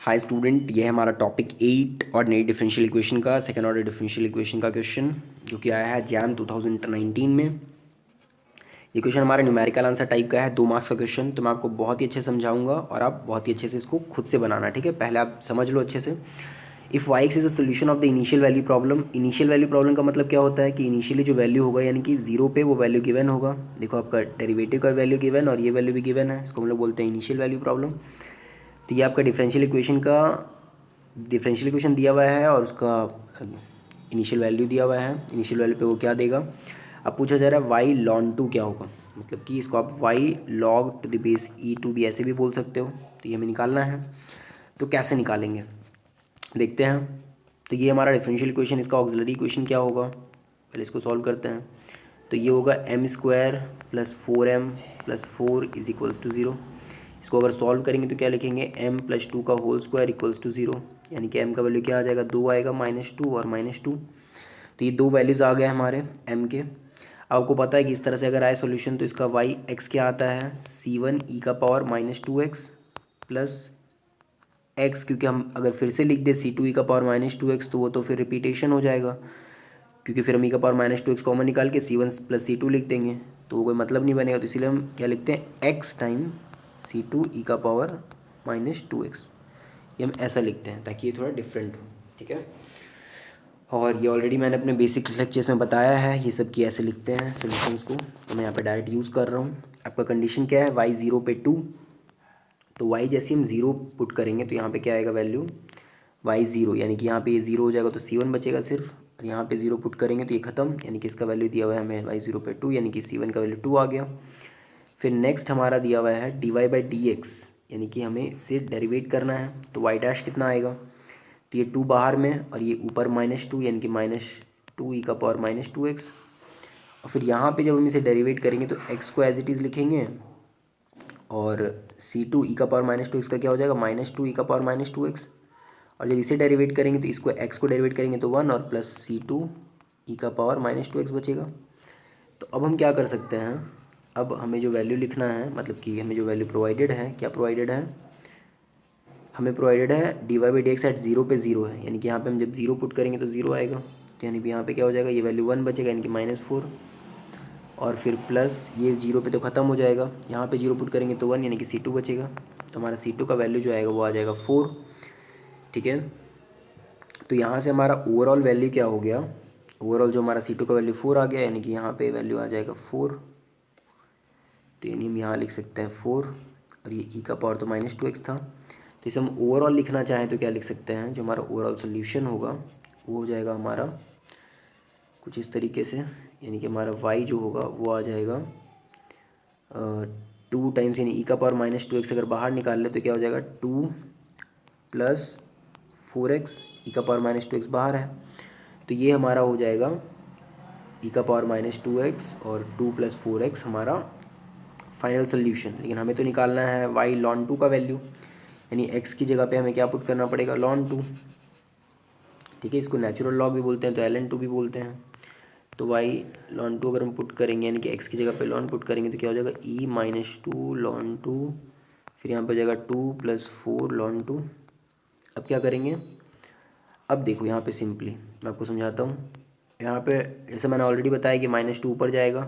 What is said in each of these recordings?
Hi student, ये है हमारा टॉपिक 8 ऑर्डिनरी डिफरेंशियल इक्वेशन का सेकंड ऑर्डर डिफरेंशियल इक्वेशन का क्वेश्चन जो कि आया है जैम 2019 में। ये क्वेश्चन हमारा न्यूमेरिकल आंसर टाइप का है, 2 मार्क्स का क्वेश्चन। तो मैं आपको बहुत ही अच्छे से समझाऊंगा और आप बहुत ही अच्छे से इसको खुद से बनाना, ठीक है। पहले आप समझ लो अच्छे से। If Y X is the solution of the initial value problem. Initial value problem का मतलब क्या होता है कि इनिशियली जो वैल्यू होगा यानी कि जीरो पे वो वैल्यू गिवन होगा। देखो आपका डेरिवेटिव का वैल्यू गिवन और ये वैल्यू भी गिवन है, इसको हम लोग बोलते हैं इनिशियल वैल्यू प्रॉब्लम। तो ये आपका डिफरेंशियल इक्वेशन दिया हुआ है और उसका इनिशियल वैल्यू दिया हुआ है। इनिशियल वैल्यू पे वो क्या देगा। अब पूछा जा रहा है वाई लॉन टू क्या होगा, मतलब कि इसको आप Y log to the base E two भी ऐसे भी बोल सकते हो। तो ये हमें निकालना है, तो कैसे निकालेंगे देखते हैं। तो ये हमारा डिफरेंशियल इक्वेशन, इसका ऑक्सिलरी इक्वेशन क्या होगा, पहले इसको सॉल्व करते हैं। तो ये होगा M square plus 4m plus 4 is equals to 0। इसको अगर सॉल्व करेंगे तो क्या लिखेंगे, m प्लस 2 का होल स्क्वायर इक्वल्स टू 0, यानी कि m का वैल्यू क्या आ जाएगा, 2 आएगा, -2 और -2। तो ये दो वैल्यूज़ आ गए हमारे m के। आपको पता है कि इस तरह से अगर आए सॉल्यूशन तो इसका y x क्या आता है, c1e⁻²x प्लस x, क्योंकि हम अगर फिर से लिख दे c2e⁻²x तो वो तो फिर रिपीटेशन हो जाएगा, क्योंकि फिर हम e⁻²x कॉमन निकाल के c1 प्लस c2 लिख देंगे तो वो कोई मतलब नहीं बनेगा। तो इसलिए हम क्या लिखते हैं, x टाइम c2e⁻²x। ये हम ऐसा लिखते हैं ताकि ये थोड़ा डिफरेंट हो, ठीक है। और ये ऑलरेडी मैंने अपने बेसिक लेक्चर्स में बताया है, ये सब की ऐसे लिखते हैं सॉल्यूशंस को। तो मैं यहाँ पे डायरेक्ट यूज़ कर रहा हूँ। आपका कंडीशन क्या है, y 0 पे 2। तो y जैसे हम 0 पुट करेंगे तो यहाँ पे क्या आएगा वैल्यू, y 0, यानी कि यहाँ पे ये 0 हो जाएगा तो c1 बचेगा सिर्फ। और यहाँ पे 0 पुट करेंगे तो ये ख़त्म, यानी कि इसका वैल्यू दिया हुआ है हमें y 0 पे 2, यानी कि c1 का वैल्यू 2 आ गया। फिर नेक्स्ट हमारा दिया हुआ है dy/dx, यानी कि हमें इसे डेरिवेट करना है। तो y डैश कितना आएगा, तो ये 2 बाहर में और ये ऊपर -2, यानी कि -2e⁻²x। और फिर यहाँ पे जब हम इसे डेरिवेट करेंगे तो x को एज इट इज़ लिखेंगे और c2e⁻²x का क्या हो जाएगा, -2e⁻²x। और जब इसे डेरिवेट करेंगे तो इसको x को डेरिवेट करेंगे तो 1 और प्लस c2e⁻²x बचेगा। तो अब हम क्या कर सकते हैं, अब हमें जो वैल्यू लिखना है, मतलब कि हमें जो वैल्यू प्रोवाइडेड है, क्या प्रोवाइडेड है, हमें प्रोवाइडेड है dy/dx एट 0 पे 0 है, यानी कि यहाँ पे हम जब 0 पुट करेंगे तो 0 आएगा। तो यानी कि यहाँ पे क्या हो जाएगा, ये वैल्यू 1 बचेगा, यानी कि -4। और फिर प्लस ये 0 पे तो ख़त्म हो जाएगा, यहाँ पे 0 पुट करेंगे तो 1, यानी कि c2 बचेगा। तो हमारा c2 का वैल्यू जो आएगा वो आ जाएगा 4, ठीक है। तो यहाँ से हमारा ओवरऑल वैल्यू क्या हो गया, ओवरऑल जो हमारा c2 का वैल्यू 4 आ गया, यानी कि यहाँ पे वैल्यू आ जाएगा 4। तो यानी हम यहाँ लिख सकते हैं 4 और ये e का पावर तो -2x था। तो इसे हम ओवरऑल लिखना चाहें तो क्या लिख सकते हैं, जो हमारा ओवरऑल सोल्यूशन होगा वो हो जाएगा हमारा कुछ इस तरीके से, यानी कि हमारा y जो होगा वो आ जाएगा 2 टाइम्स, यानी e का पावर -2x अगर बाहर निकाल ले तो क्या हो जाएगा 2 प्लस 4x, e का पावर -2x बाहर है। तो ये हमारा हो जाएगा e का पावर -2x और 2 प्लस 4x हमारा फाइनल सोल्यूशन। लेकिन हमें तो निकालना है y ln 2 का वैल्यू, यानी x की जगह पे हमें क्या पुट करना पड़ेगा, ln 2, ठीक है। इसको नेचुरल लॉग भी बोलते हैं तो ln 2 भी बोलते हैं। तो y ln 2 अगर हम पुट करेंगे, यानी कि x की जगह पे ln पुट करेंगे तो क्या हो जाएगा e-2 ln 2, फिर यहाँ पे हो जाएगा 2 प्लस 4 ln 2। अब क्या करेंगे, अब देखो यहाँ पे सिंपली मैं आपको समझाता हूँ। यहाँ पे जैसे मैंने ऑलरेडी बताया कि -2 ऊपर जाएगा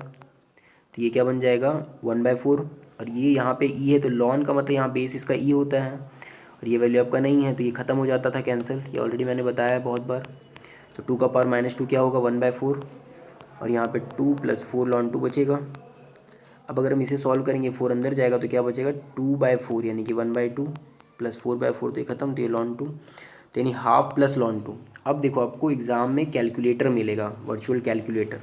तो ये क्या बन जाएगा 1/4। और ये यहाँ पे e है तो ln का मतलब यहाँ बेस इसका e होता है, और ये वैल्यू आपका नहीं है तो ये ख़त्म हो जाता था कैंसिल, ये ऑलरेडी मैंने बताया है बहुत बार। तो 2 का पावर -2 क्या होगा 1/4, और यहाँ पे 2 प्लस 4 ln 2 बचेगा। अब अगर हम इसे सॉल्व करेंगे 4 अंदर जाएगा तो क्या बचेगा 2/4, यानी कि 1/2 प्लस 4/4 तो ये ख़त्म, तो ये ln 2, तो यानी हाफ प्लस ln 2। अब देखो आपको एग्ज़ाम में कैलकुलेटर मिलेगा, वर्चुअल कैलकुलेटर,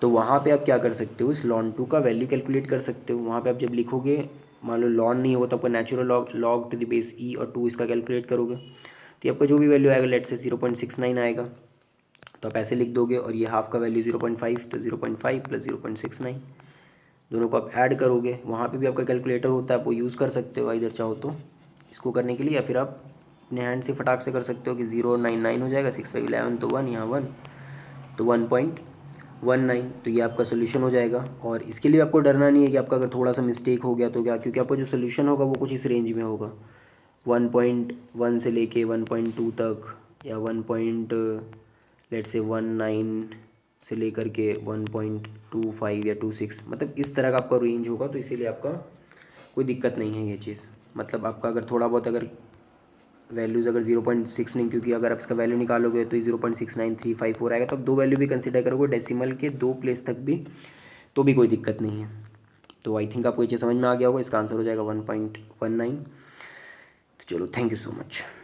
तो वहाँ पे आप क्या कर सकते हो, इस ln 2 का वैल्यू कैलकुलेट कर सकते हो। वहाँ पे आप जब लिखोगे, मान लो ln नहीं हो तो आपका natural log to the base e और 2 इसका कैलकुलेट करोगे तो ये आपका जो भी वैल्यू आएगा, लेट से 0.69 आएगा, तो आप ऐसे लिख दोगे। और ये हाफ का वैल्यू 0.5, तो 0.5 प्लस 0.69 दोनों को आप ऐड करोगे। वहाँ पे भी आपका कैलकुलेटर होता है, आप वो यूज़ कर सकते हो इधर चाहो तो इसको करने के लिए, या फिर आप अपने हैंड से फटाक से कर सकते हो कि 099 हो जाएगा, 6 5 11 तो 1, यहाँ 1 तो 1.19, तो ये आपका सोल्यूशन हो जाएगा। और इसके लिए आपको डरना नहीं है कि आपका अगर थोड़ा सा मिस्टेक हो गया तो क्या, क्योंकि आपका जो सोल्यूशन होगा वो कुछ इस रेंज में होगा, 1.1 से लेके 1.2 तक, या 1.19 से लेकर के 1.25 या 26, मतलब इस तरह का आपका रेंज होगा। तो इसीलिए आपका कोई दिक्कत नहीं है ये चीज़। मतलब आपका अगर थोड़ा बहुत अगर वैल्यूज़ अगर 0.6 नहीं, क्योंकि अगर आप इसका वैल्यू निकालोगे तो ये 0.69354 आएगा, तो आप दो वैल्यू भी कंसिडर करोगे डेसिमल के दो प्लेस तक भी, तो भी कोई दिक्कत नहीं है। तो आई थिंक आपको ये चीज़ समझ में आ गया होगा। इसका आंसर हो जाएगा 1.19। तो चलो, थैंक यू सो मच।